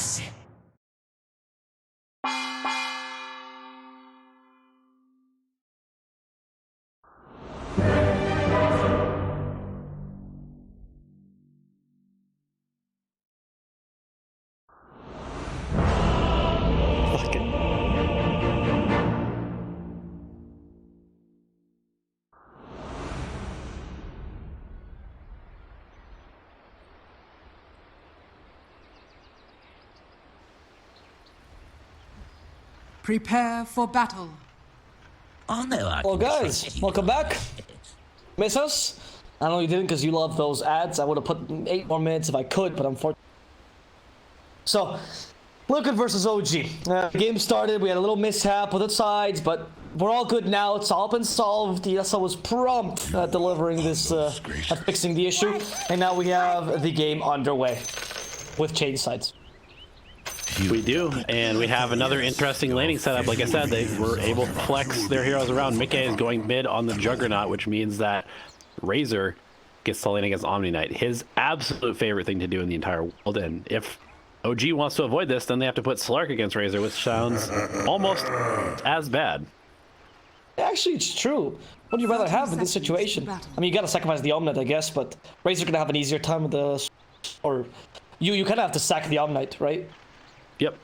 assassin. Prepare for battle. Well, guys, welcome back. Miss us? I know you didn't because you love those ads. I would have put 8 more minutes if I could, but unfortunately. So, Liquid versus OG. Game started. We had a little mishap with the sides, but we're all good now. It's all been solved. The ESL was prompt at delivering this, at fixing the issue, and now we have the game underway with change sides. We do, and we have another interesting laning setup. Like I said, they were able to flex their heroes around. Mickey is going mid on the Juggernaut, which means that Razor gets to lane against Omni Knight. His absolute favorite thing to do in the entire world, and if OG wants to avoid this, then they have to put Slark against Razor, which sounds almost as bad. Actually, it's true. What do you rather have in this situation? I mean, you gotta sacrifice the Omni Knight, I guess, but Razor's gonna have an easier time with the... Or, you kind of have to sack the Omni Knight, right? Yep,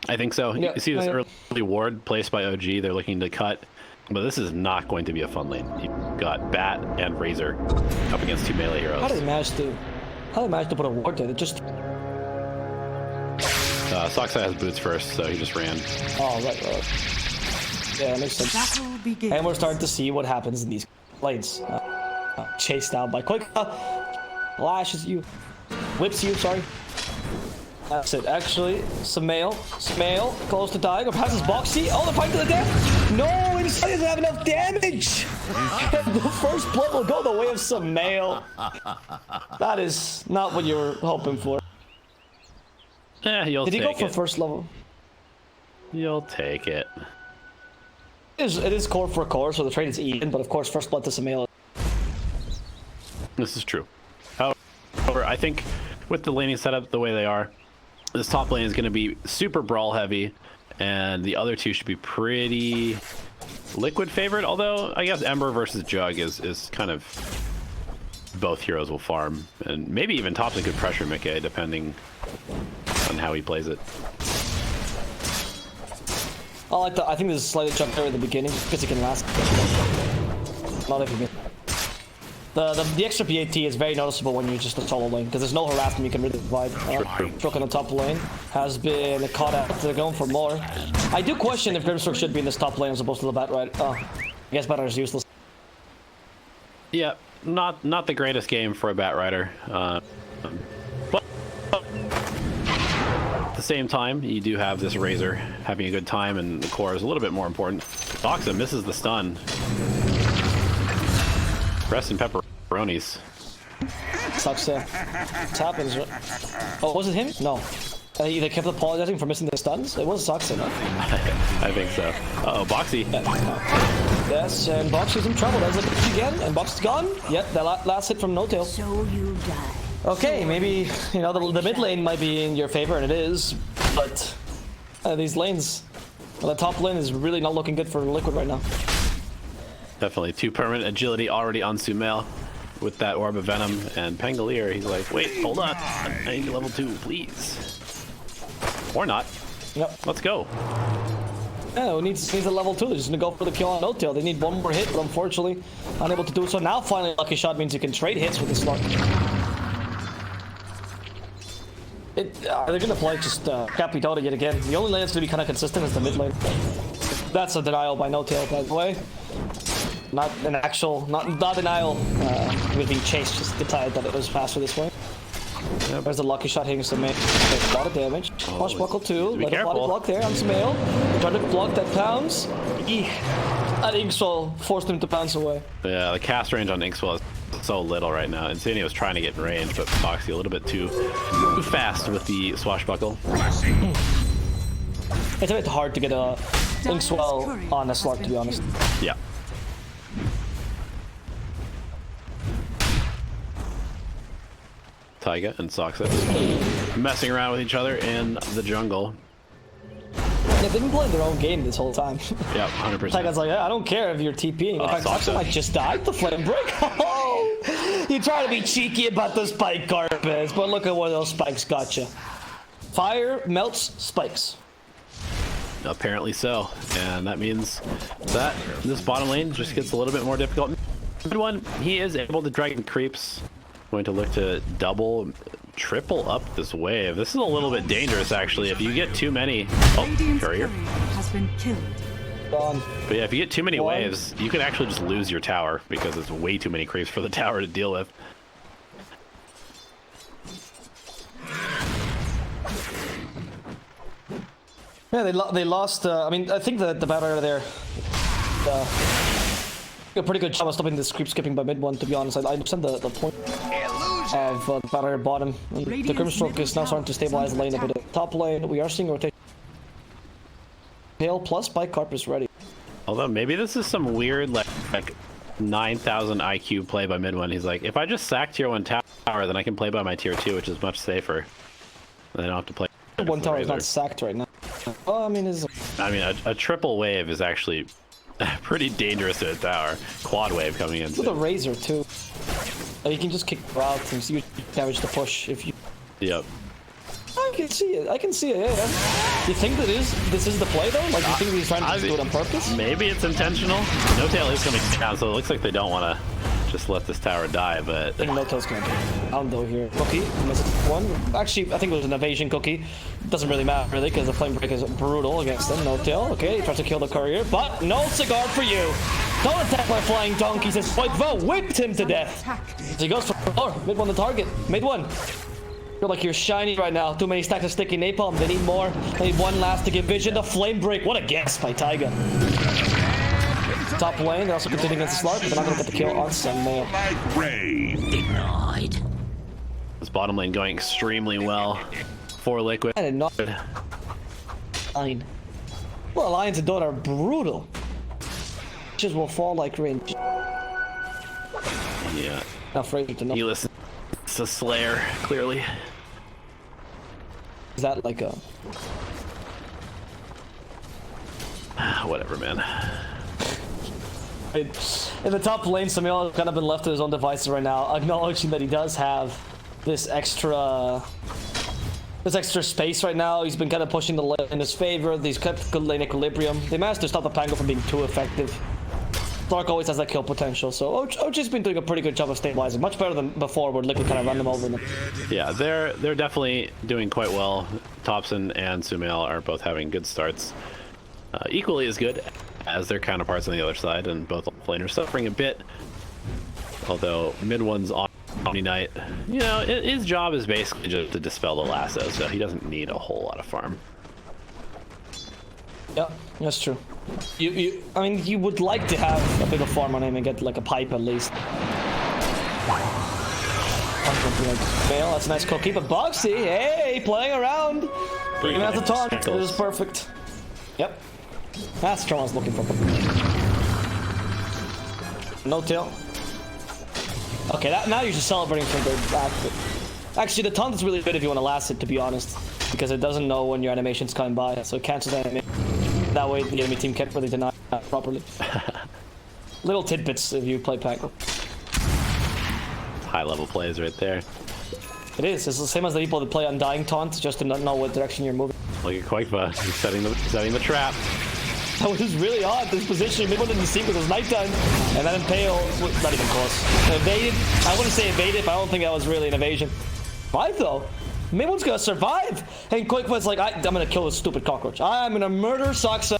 I think so. Yeah, you see this early ward placed by OG. They're looking to cut, but this is not going to be a fun lane. You've got Bat and Razor up against 2 melee heroes. How did they manage to put a ward there? It just... Soxa has boots first, so he just ran. Oh, right. Yeah, that makes sense. And we're starting to see what happens in these lanes. Chased down by Quick. Lashes you. Whips you, sorry. That's it. Actually, Samael close to dying. Or passes Boxy. Oh, they're fighting to the death. No, Inside doesn't have enough damage. The first blood will go the way of Samael. That is not what you were hoping for. Yeah, you'll take it. Did he go for first level? You'll take it. It is core for core, so the trade is even. But of course, first blood to Samael. This is true. However, I think with the laning setup the way they are, this top lane is going to be super brawl heavy, and the other two should be pretty Liquid favored. Although I guess Ember versus Jug is kind of, both heroes will farm, and maybe even Topson could pressure Mickey depending on how he plays it. I think there's a slight jump there at the beginning because it can last. Not if you can. The extra PAT is very noticeable when you're just a solo lane because there's no harassment you can really provide. Stroke on the top lane has been caught out. They're going for more. I do question if Grimstroke should be in this top lane as opposed to the Bat Rider. Oh, I guess Bat Rider is useless. Yeah, not the greatest game for a Bat Rider. But at the same time, you do have this Razor having a good time, and the core is a little bit more important. Doxa misses the stun. Rest in pepperonis. Sucks, yeah. It happens. Oh, was it him? No. They kept apologizing for missing the stuns? It was Soxa, no? I think so. Uh-oh, Boxy. Yes, and Boxy's in trouble. Does it again? And Boxy's gone? Yep, that last hit from No Tail. So you die. Okay, maybe, you know, the mid lane might be in your favor, and it is, but these lanes, the top lane is really not looking good for Liquid right now. Definitely 2 permanent agility already on Sumail with that Orb of Venom, and Pangolier, he's like, wait, hold on, I need level 2, please. Or not. Yep. Let's go. Yeah, who needs a level 2? They're just gonna go for the kill on No Tail. They need one more hit, but unfortunately, unable to do so. Now, finally, Lucky Shot means you can trade hits with this Slark. They're gonna play just Capitota yet again. The only lane that's gonna be kind of consistent is the mid lane. That's a denial by No Tail, by the way. Not an actual, not denial. We're being chased. Just decided that it was faster this way. Yep. There's the Lucky Shot hitting Samael. A lot of damage. Swashbuckle too. Let a body block there on Samael. Trying to block that pounce. Eek. And Inkswell forced him to bounce away. Yeah, the cast range on Inkswell is so little right now. Insanity was trying to get in range, but Foxy a little bit too fast with the Swashbuckle. It's a bit hard to get a Inkswell on a Slark, to be honest. Yeah. Taiga and Soxa messing around with each other in the jungle. Yeah, they've been playing their own game this whole time. Yep, 100%. Taiga's like, yeah, I don't care if you're TPing. In fact, Soxa might just die the flame break. Oh, you try to be cheeky about the spike carpets, but look at where those spikes got you. Fire melts spikes. Apparently so, and that means that this bottom lane just gets a little bit more difficult. Good one, he is able to dragon creeps. Going to look to double, triple up this wave. This is a little bit dangerous actually. If you get too many, courier has been killed. Gone. But yeah, if you get too many waves, you can actually just lose your tower because it's way too many creeps for the tower to deal with. Yeah, they lost. I mean, I think the battle there a pretty good job of stopping this creep skipping by mid one. To be honest, I understand the point of the battle bottom. The Grimstroke is now starting to stabilize the lane a bit. Top lane, we are seeing rotation. Tail plus spike carp is ready. Although maybe this is some weird like 9,000 IQ play by mid one. He's like, if I just sack tier 1 tower, then I can play by my tier 2, which is much safer. And I don't have to play. One tower is not sacked right now. Well, I mean, a triple wave is actually pretty dangerous to a tower. Quad wave coming in. With a razor too. You can just kick out and see damage to push if you. Yep. I can see it. I can see it. Yeah. You think this is the play though? Like you think he's trying to do it on purpose? Maybe it's intentional. No tail is coming down, so it looks like they don't want to just let this tower die. But I think no tail's gonna do. I'll go here. Cookie misses one. Actually, I think it was an evasion cookie. Doesn't really matter really because the flame break is brutal against them. No tail. Okay, he tries to kill the courier, but no cigar for you. Don't attack my flying donkey. Says Voivo whipped him to death. So he goes for mid one the target. Mid one. Feel like you're shiny right now. Too many stacks of sticky napalm. They need more. They need one last to give vision. The flame break. What a guess by Taiga. Top lane. They're also continuing against the Slark, but they're not going to get the kill on Sunmail. Denied. This bottom lane going extremely well for Liquid. I did not. Fine. Well, Alliance and Dota are brutal. Just will fall like rain. Yeah. Not Fraser to know. He listens to Slayer, clearly. Is that like a... Whatever, man. In the top lane, Samuel has kind of been left to his own devices right now, acknowledging that he does have this extra space right now. He's been kind of pushing the lane in his favor. He's kept good lane equilibrium. They managed to stop the Pango from being too effective. Dark always has that kill potential, so OG's been doing a pretty good job of stabilizing, much better than before where Liquid kind of run them over. Yeah, they're definitely doing quite well. Thompson and Sumail are both having good starts. Equally as good as their counterparts on the other side, and both laners suffering a bit. Although mid one's on Omni Knight, you know, his job is basically just to dispel the lasso, so he doesn't need a whole lot of farm. Yeah, that's true. I mean, you would like to have a bit of farm on him and get like a pipe at least. Fail, that's a nice cookie, but Boxy, hey, playing around. Bringing out the taunt. This is perfect. Yep. That's what I was looking for. No tail. Okay, now you're just celebrating for the back. Actually, the taunt is really good if you want to last it, to be honest, because it doesn't know when your animation's coming by, so it cancels the animation. That way, the enemy team can't really deny that properly. Little tidbits if you play Pango. High-level plays right there. It is. It's the same as the people that play Undying Taunt, just to not know what direction you're moving. Look at Quakefa, he's setting the trap. That was really odd, this position. Maybe didn't see because it was nighttime. And that Impale, not even close. Evaded. I wouldn't say evaded, but I don't think that was really an evasion. Survive though. Maybe gonna survive. And Quakefa's like, I'm gonna kill this stupid cockroach. I'm gonna murder Soxa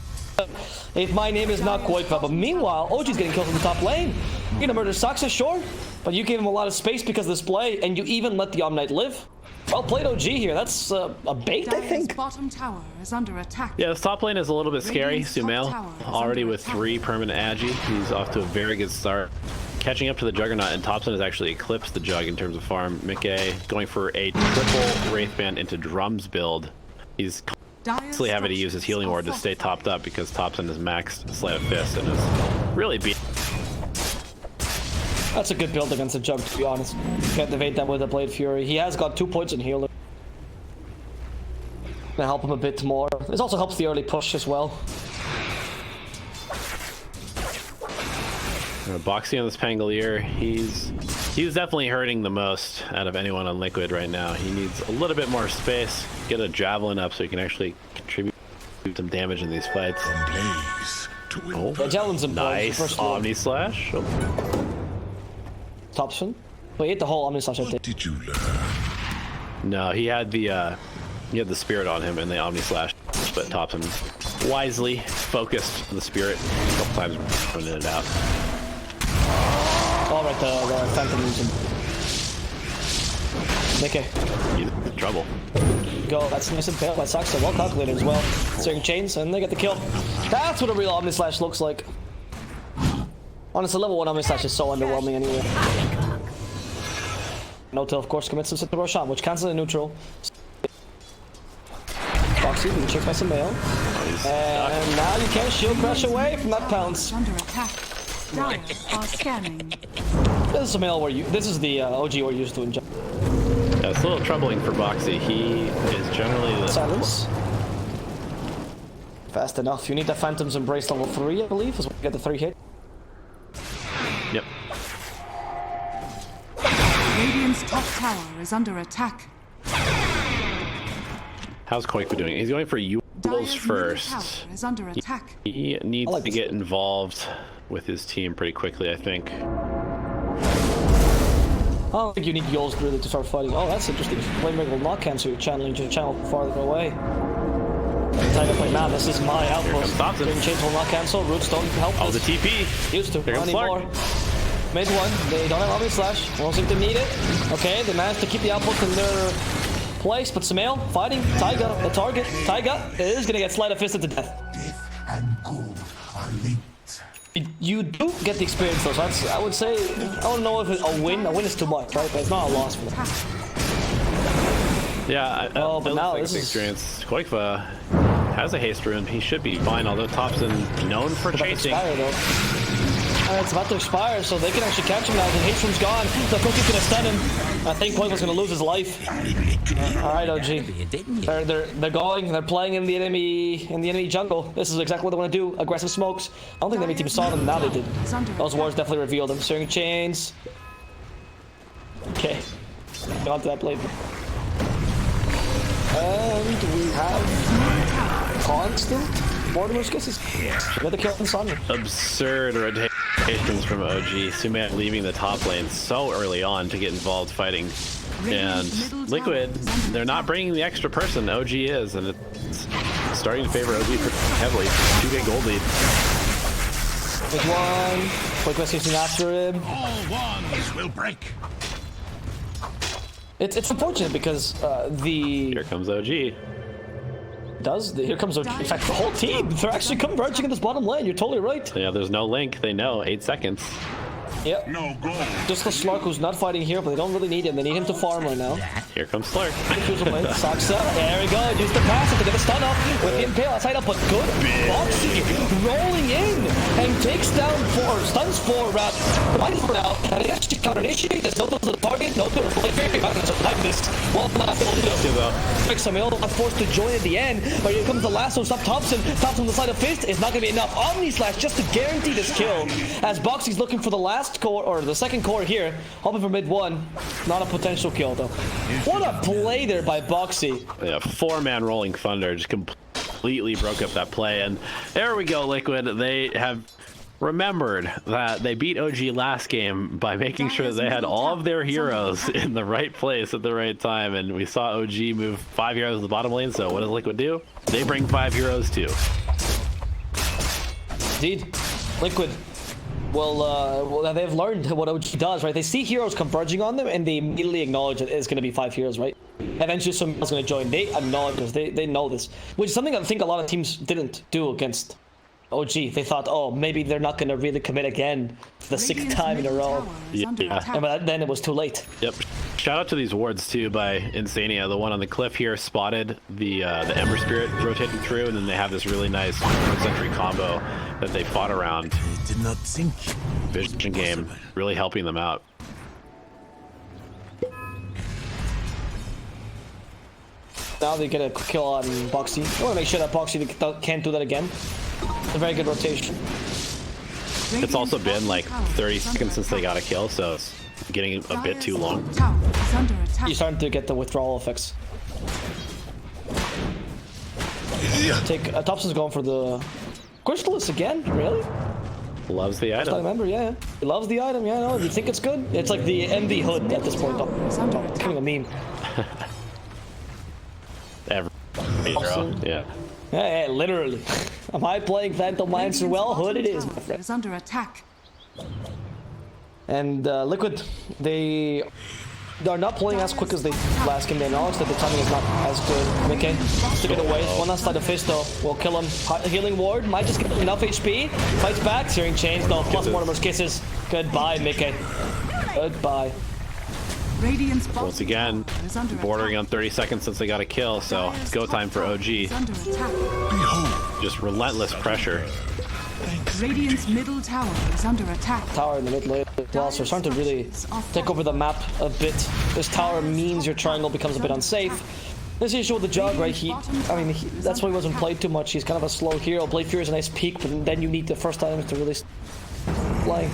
if my name is not Quakefa. But meanwhile, OG's getting killed from the top lane. You're gonna murder Soxa, sure. But you gave him a lot of space because of this play, and you even let the Omnight live. Well played, OG here. That's a bait, I think. Bottom tower is under attack. Yeah, this top lane is a little bit scary. Sumail already with 3 permanent agi. He's off to a very good start. Catching up to the Juggernaut, and Thompson has actually eclipsed the Jug in terms of farm. Mickey going for a triple Wraithband into Drums build. He's constantly having to use his healing ward to stay topped up because Thompson is maxed Sleight of Fist and is really beat. That's a good build against the jump, to be honest. Can't evade that with the Blade Fury. He has got 2 points in healer. Gonna help him a bit more. This also helps the early push as well. Boxy on this Pangolier, he's definitely hurting the most out of anyone on Liquid right now. He needs a little bit more space, get a Javelin up so he can actually contribute some damage in these fights. Oh, yeah, Javelin's important. Nice Omni Slash. Oh. Topson. Wait, hit the whole Omni Slash, I think. What did you learn? No, he had the Spirit on him and the Omni Slash, but Topson wisely focused the Spirit a couple times, running it out. Oh, right, the Phantom using. Nikkei. He's in trouble. Go, that's nice and pale by Saxa, well calculated as well. Searing chains, and they get the kill. That's what a real Omni Slash looks like. Honestly, level 1 Omni Slash is so underwhelming anyway. Noto, of course, commits himself to Roshan, which cancels the neutral. Boxy being chased by some mail. And now you can't shield crash away from that pounce. Under attack. Dire are scanning. This is some mail where you. This is the OG we're used to in Jangan. Yeah, it's a little troubling for Boxy. He is generally the Silence. Fast enough. You need the Phantom's Embrace level 3, I believe, is when you get the 3 hit. Yep. Radiant's top tower is under attack. How's Koiku doing? He's going for Yules Dire's middle first. tower is under attack. He needs like to this. get involved with his team pretty quickly, I think. I don't think you need Yols really to start fighting. Oh, that's interesting. Flamebreaker will not cancel your channeling to channel farther away. Tied up right now, this is my outpost. Green Chains will not cancel. Roots don't help. Oh, the TP! Used to. Here Not comes anymore. Mid one. They don't have Omni Slash. Don't seem to need it. Okay, they managed to keep the outpost in their place, but Samael fighting Taiga, the target. Taiga is gonna get sleight of fisted to death. Death and good are linked. You do get the experience though, so that's, I would say, I don't know if it's a win. A win is too much, right? But it's not a loss for them. Yeah, Oh, but now this is- experience. Koiku has a haste rune. He should be fine, although Topson known for It's about to chasing. expire though. It's about to expire, so they can actually catch him now. The haste room's gone. The cookie's gonna stun him. I think Koiku's gonna lose his life. Alright, OG. They're going, they're playing in the enemy jungle. This is exactly what they want to do. Aggressive smokes. I don't think the enemy team saw them, now they did. Those wards definitely revealed them. Searing chains. Okay. Get onto that blade. And we have constant Mortimer's kisses. Another kill on Sonya. Absurd rotations from OG. Sumat leaving the top lane so early on to get involved fighting. And Liquid, they're not bringing the extra person. OG is, and it's starting to favor OG heavily. 2K gold lead. There's one. Quick chasing after him. All wands will break. It's unfortunate because Here comes OG. here comes in fact the whole team. They're actually converging in this bottom lane. You're totally right. Yeah, there's no link. They know. 8 seconds. Yep. No gold. Just the Slark who's not fighting here, but they don't really need him. They need him to farm right now. Here comes Slurk. Saksa, there we go. Use the passive to get the stun up with the impale outside up, but good. Boxy rolling in and takes down stuns 4 round. Fighting for now, and he actually counter initiate. There's no to the target, no to the play. Very not gonna survive this. Well, last Samuel forced to join at the end, but here comes the lasso. Stop Thompson. Thompson on the side of fist is not gonna be enough. Omni Slash just to guarantee this kill. As Boxy's looking for the last core or the second core here, hoping for mid 1. Not a potential kill though. What a play there by Boxy. Yeah, 4-man rolling thunder just completely broke up that play, and there we go. Liquid, they have remembered that they beat OG last game by making sure that they had all of their heroes in the right place at the right time, and we saw OG move 5 heroes to the bottom lane. So what does Liquid do? They bring 5 heroes too. Indeed, Liquid. Well, they've learned what OG does, right? They see heroes converging on them, and they immediately acknowledge that it's going to be 5 heroes, right? Eventually, someone's going to join. They acknowledge this. They know this, which is something I think a lot of teams didn't do against OG. They thought, oh, maybe they're not going to really commit again for the sixth time in a row. And but then it was too late. Yep. Shout out to these wards too by Insania. The one on the cliff here spotted the Ember Spirit rotating through, and then they have this really nice sentry combo that they fought around. It did not think. Vision game really helping them out. Now they get a kill on Boxy. I want to make sure that Boxy can't do that again. It's a very good rotation. It's also been like 30 seconds since they got a kill, so it's getting a bit too long. You're starting to get the withdrawal effects. Thompson's going for the Crystallis again, really? Loves the item. I remember, yeah. He loves the item, yeah. No, you think it's good? It's like the MV hood at this point. It's kind of a meme. Yeah. Yeah, literally. Am I playing Phantom Lancer well? Hood it is, my friend. Is under attack. And Liquid, they are not playing as quick as they last game. They acknowledge that the timing is not as good. Okay, to get away. One last side of Fisto will kill him. Healing ward might just get enough HP. Fights back. Searing chains. No, plus Mortimer's kisses. Goodbye, Mickey. Goodbye. Once again, bordering on 30 seconds since they got a kill, so it's go time for OG. Just relentless pressure. Radiant's middle tower is under attack. Tower in the mid lane as well, so we're starting to really take over the map a bit. This tower means your triangle becomes a bit unsafe. This issue with the Jug, right? That's why he wasn't played too much. He's kind of a slow hero. Blade Fury is a nice peak, but then you need the first items to really play.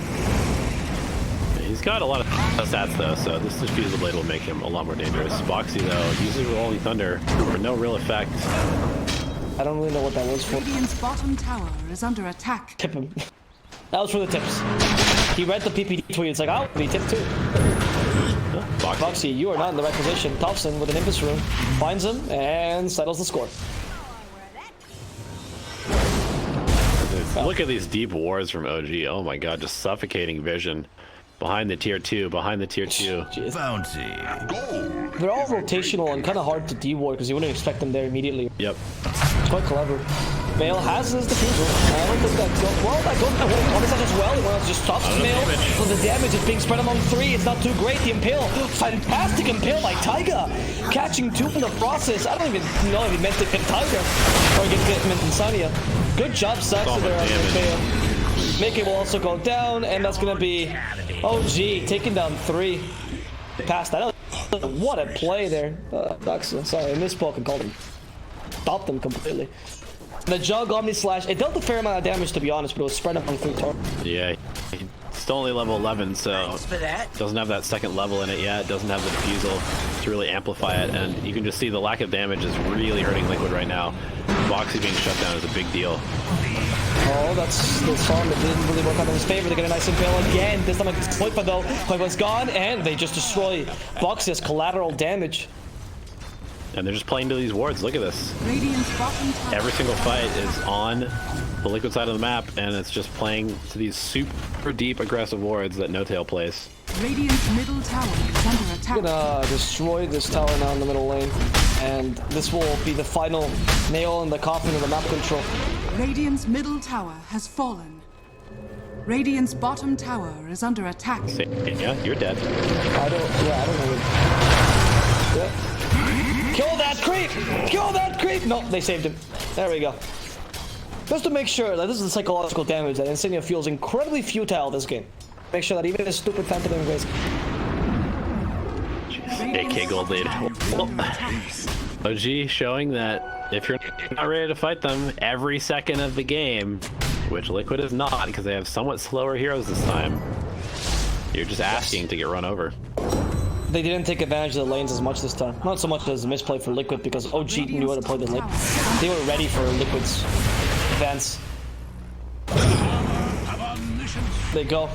He's got a lot of stats though, so this Diffusal Blade will make him a lot more dangerous. Boxy though, using Rolling Thunder for no real effect. I don't really know what that was for. Radiant's bottom tower is under attack. Tip him. That was for the tips. He read the PPD tweet. It's like, I'll be tipped too. Boxy, you are not in the right position. Thompson with an Impus Rune finds him and settles the score. Look at these deep wards from OG. Oh my god, just suffocating vision. Behind the tier 2, behind the tier 2. Bounty. They're all rotational and kind of hard to de-ward because you wouldn't expect them there immediately. Yep. It's quite clever. Vale has his defusal. I don't think that goes well. That goes well. What is that as well? Well, it just stops Vale. So the damage is being spread among 3. It's not too great. The Impale. Fantastic Impale by Taiga. Catching 2 in the process. I don't even know if he meant to hit Taiga or get Insania. Good job, Saxo there on the Impale. Mickey will also go down, and that's gonna be OG taking down 3. Past that. What a play there. Sorry, I misspoke and called him. Stopped them completely. The Jug Omni Slash, it dealt a fair amount of damage to be honest, but it was spread up on 3 targets. Yeah, he's still only level 11, so doesn't have that second level in it yet. Doesn't have the defusal to really amplify it, and you can just see the lack of damage is really hurting Liquid right now. Boxy being shut down is a big deal. Oh, that's the song that didn't really work out in his favor. They get a nice impale again. This time it's Poipa though. Poipa's gone, and they just destroy Boxy's collateral damage. And they're just playing to these wards. Look at this. Every single fight is on the Liquid side of the map, and it's just playing to these super deep aggressive wards that No Tail plays. Radiant's middle tower is under attack. I'm gonna destroy this tower now in the middle lane, and this will be the final nail in the coffin of the map control. Radiant's middle tower has fallen. Radiant's bottom tower is under attack. Yeah, you're dead. I don't know. Yeah. Kill that creep! Kill that creep! No, they saved him. There we go. Just to make sure that this is the psychological damage that Insignia feels incredibly futile this game. Make sure that even his stupid Phantom Invasion. AK Gold Lead. OG showing that if you're not ready to fight them every second of the game, which Liquid is not because they have somewhat slower heroes this time, you're just asking to get run over. They didn't take advantage of the lanes as much this time. Not so much as a misplay for Liquid because OG knew how to play the lane. They were ready for Liquid's advance. They go.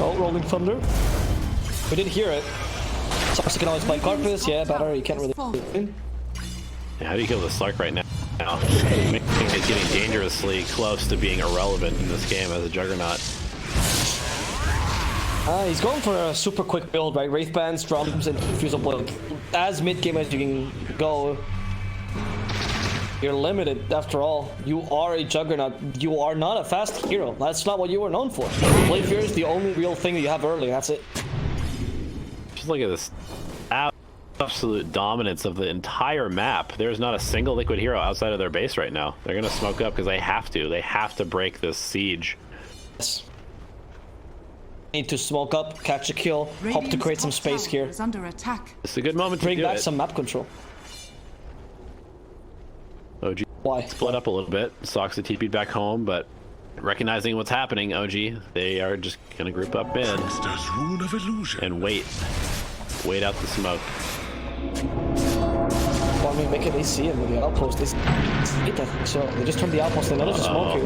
Oh, Rolling Thunder. We did hear it. Sarsa can always play Carpus. Yeah, better. You can't really. Yeah, how do you kill the Slark right now? It's getting dangerously close to being irrelevant in this game as a Juggernaut. He's going for a super quick build, right? Wraith Bands, drums, and Fusel Blade. As mid-game as you can go. You're limited after all. You are a juggernaut. You are not a fast hero. That's not what you were known for. Blade Fury is the only real thing that you have early. That's it. Just look at this absolute dominance of the entire map. There's not a single Liquid hero outside of their base right now. They're gonna smoke up because they have to. They have to break this siege. Yes. Need to smoke up, catch a kill, hope to create some space here. Is under attack. It's a good moment to Bring do back it. some map control. OG Why? split up a little bit. Soxa TP'd back home, but recognizing what's happening, OG, they are just gonna group up in Monster's rune of illusion. and wait out the smoke. Well, I mean, make it AC and with the outpost. So they just turned the outpost and there's a smoke here.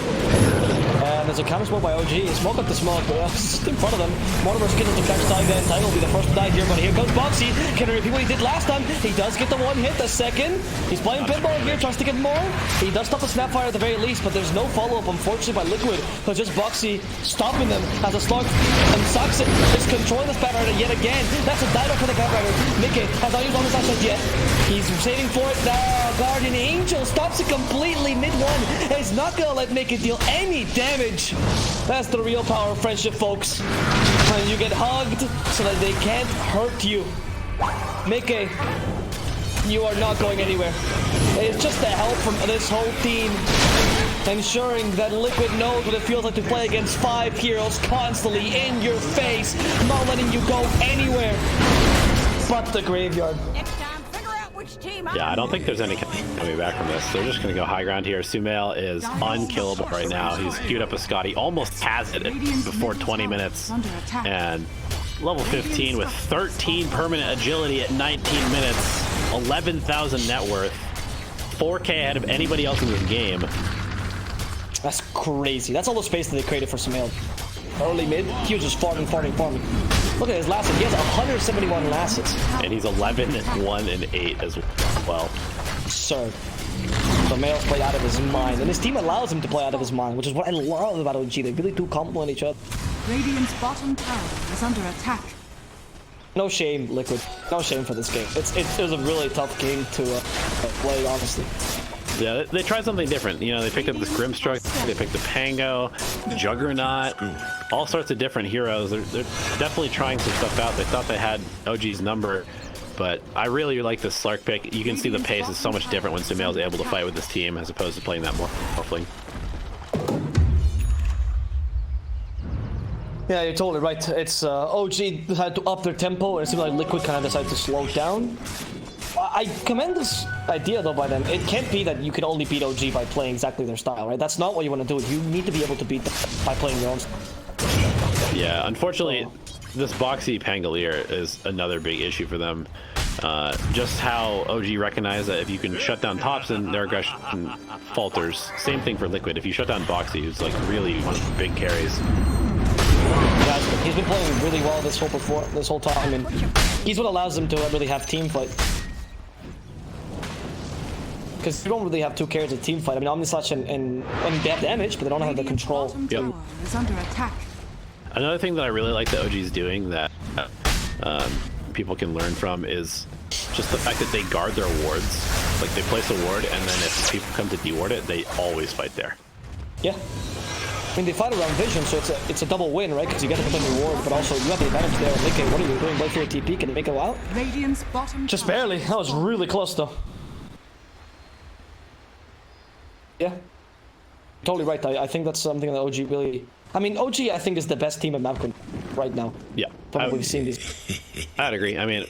And there's a counter smoke by OG. Smoke up the smoke, but just in front of them. Mortimer's getting to catch Taiga, and Taiga will be the first to die here. But here goes Boxy. Can he repeat what he did last time? He does get the one hit, the second. He's playing pinball here, tries to get more. He does stop the snapfire at the very least, but there's no follow-up, unfortunately, by Liquid. So just Boxy stopping them as a slug. And Soxa is controlling this Batrider yet again. That's a dino for the Batrider. Mickey has not used all his assets yet. He's saving for it now. Guardian Angel stops it completely mid-one. He's not gonna let Mickey deal any damage. That's the real power of friendship, folks. When you get hugged so that they can't hurt you. Mickey, you are not going anywhere. It's just the help from this whole team, ensuring that Liquid knows what it feels like to play against 5 heroes constantly in your face, not letting you go anywhere but the graveyard. Yeah, I don't think there's any coming back from this. They're just going to go high ground here. Sumail is unkillable right now. He's queued up a Scotty, almost has it before 20 minutes. And level 15 with 13 permanent agility at 19 minutes, 11,000 net worth, 4K ahead of anybody else in this game. That's crazy. That's all the space that they created for Sumail. Early mid, he was just farming. Look at his last hit. He has 171 last hits. And he's 11, 1, and 8 as well. Sir. Sumail's play out of his mind. And his team allows him to play out of his mind, which is what I love about OG. They really do complement each other. Radiant's bottom tower is under attack. No shame, Liquid. No shame for this game. It was a really tough game to play, honestly. Yeah, they tried something different. You know, they picked up this Grimstruck, they picked the Pango, Juggernaut, all sorts of different heroes. They're definitely trying some stuff out. They thought they had OG's number, but I really like this Slark pick. You can see the pace is so much different when Sumail's able to fight with this team as opposed to playing that more fling. Yeah, you're totally right. It's OG decided to up their tempo, and it seems like Liquid kind of decided to slow down. I commend this idea though by them. It can't be that you can only beat OG by playing exactly their style, right? That's not what you want to do. You need to be able to beat them by playing your own style. Yeah, unfortunately, this Boxy Pangolier is another big issue for them. Just how OG recognized that if you can shut down tops, then their aggression falters. Same thing for Liquid. If you shut down Boxy, who's like really one of the big carries. Yeah, he's been playing really well this whole time, and he's what allows them to really have team fight. Because you don't really have 2 carries of team fight. I mean, Omnislash and they have damage, but they don't have the control. Tower is under attack. Another thing that I really like that OG is doing that people can learn from is just the fact that they guard their wards. Like, they place a ward, and then if people come to deward it, they always fight there. Yeah. I mean, they fight around vision, so it's a double win, right? Because you get to put in your ward, but also you have the advantage there. Okay, what are you doing? Wait for your TP. Can you make it out? Radiant's bottom Just tower barely. That was really close, though. Yeah. Totally right. I think that's something that OG really... I mean, OG, I think, is the best team at Mapcon right now. Yeah. From what we've seen these. I'd agree. I mean,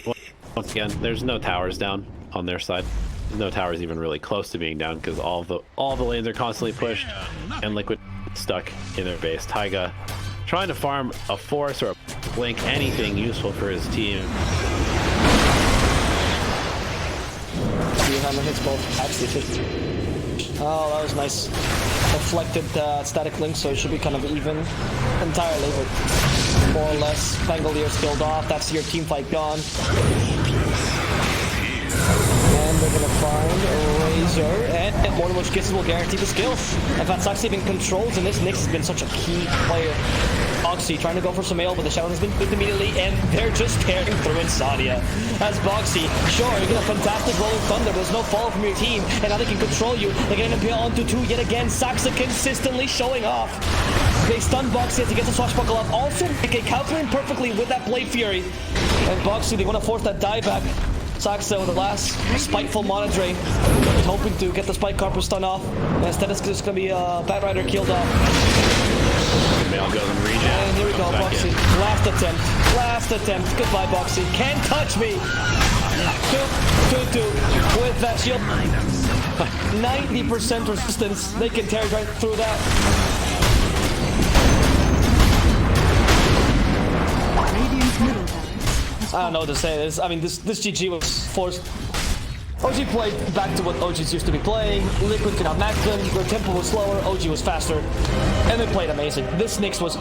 once again, there's no towers down on their side. There's no towers even really close to being down because all the lanes are constantly pushed and Liquid stuck in their base. Taiga trying to farm a force or a blink, anything useful for his team. Hammer hits both. Actually, oh, that was nice. Reflected static link, so it should be kind of even entirely, but more or less. Pangolier's killed off. That's your team fight gone. And they're gonna find Razor, and more than which Kisses will guarantee the skill. In fact, Saxi even controls, and this Nyx has been such a key player. Boxy trying to go for some ale, but the Shadow has been picked immediately, and they're just tearing through Insadia. As Boxy, sure, you get a fantastic Rolling Thunder, but there's no follow from your team, and now they can control you. They get an appeal onto 2 yet again. Saxa consistently showing off. They stun Boxy as he gets a swashbuckle up. Also, they calculating perfectly with that Blade Fury. And Boxy, they want to force that die back. Saxa with the last spiteful Monodre, hoping to get the Spike Carper stun off. And instead, it's just going to be Bat Rider killed off. Mail goes in regen. And here we go, Boxy. Last attempt. Last attempt. Goodbye, Boxy. Can't touch me. 2-2 with that shield. 90% resistance. They can tear right through that. Radiant's middle tower. I don't know what to say. I mean, this GG was forced. OG played back to what OGs used to be playing. Liquid could outmatch them. Their tempo was slower. OG was faster. And they played amazing. This Nyx was...